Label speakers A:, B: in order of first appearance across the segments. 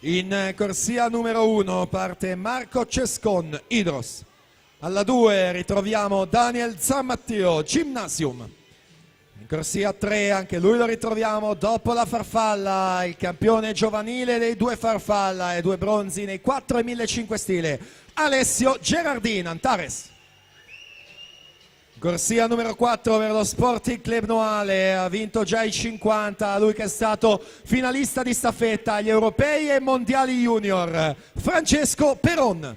A: In corsia numero 1 parte Marco Cescon, Hydros. Alla 2 ritroviamo Daniel Zammatteo, Gymnasium. In corsia 3 anche lui lo ritroviamo dopo la farfalla, il campione giovanile dei 2 farfalla e 2 bronzi nei 4 e 1500 stile, Alessio Gerardin, Antares. Corsia numero 4 per lo Sporting Club Noale, ha vinto già i 50, lui che è stato finalista di staffetta agli europei e mondiali junior, Francesco Peron.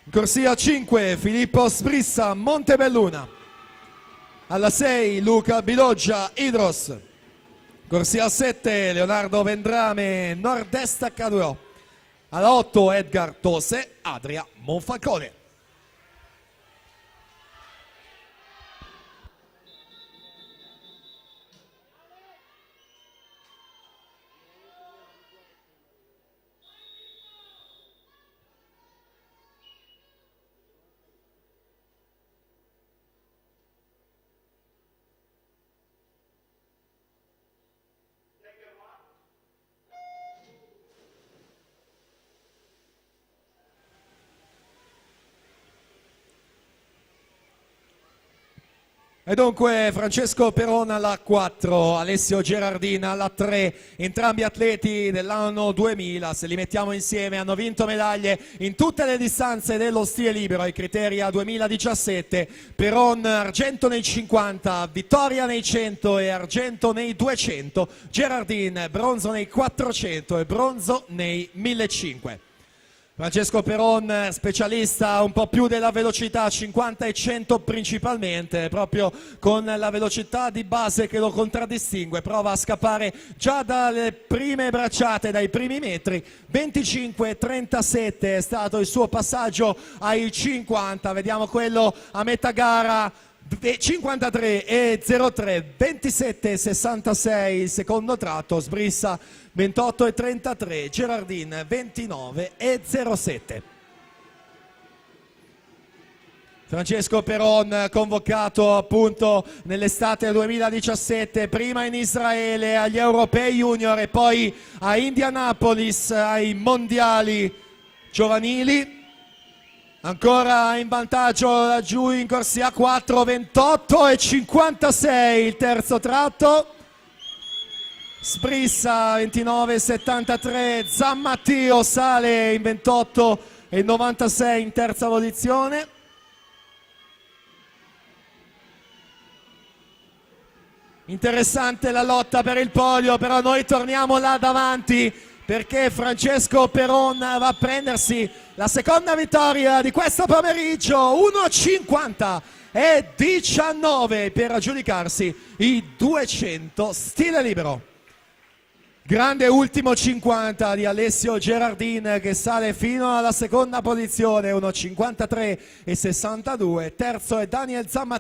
A: Corsia 5 Filippo Sbrissa, Montebelluna. Alla 6 Luca Bidoggia, Hydros. Corsia 7 Leonardo Vendrame, Nord-Est H2O. Alla 8 Edgar Tose, Adria Monfalcone. E dunque Francesco Peron alla 4, Alessio Gerardin alla 3, entrambi atleti dell'anno 2000, se li mettiamo insieme hanno vinto medaglie in tutte le distanze dello stile libero ai criteri a 2017, Peron argento nei 50, vittoria nei 100 e argento nei 200, Gerardin bronzo nei 400 e bronzo nei 1500. Francesco Peron, specialista un po' più della velocità, 50 e 100 principalmente, proprio con la velocità di base che lo contraddistingue, prova a scappare già dalle prime bracciate, dai primi metri, 25-37 è stato il suo passaggio ai 50, vediamo quello a metà gara, 53 e 03, 27 66 il secondo tratto, Sbrissa 28 e 33, Gerardin 29 e 07. Francesco Peron convocato appunto nell'estate 2017, prima in Israele agli europei junior e poi a Indianapolis ai mondiali giovanili. Ancora in vantaggio laggiù in corsia 4, 28 e 56 il terzo tratto. Sbrissa 29 e 73, Zammatteo sale in 28 e 96 in terza posizione. Interessante la lotta per il podio, però noi torniamo là davanti perché Francesco Peron va a prendersi la seconda vittoria di questo pomeriggio, 1,50 e 19 per aggiudicarsi i 200 stile libero. Grande ultimo 50 di Alessio Gerardin che sale fino alla seconda posizione, 1,53 e 62, terzo è Daniel Zammatteo.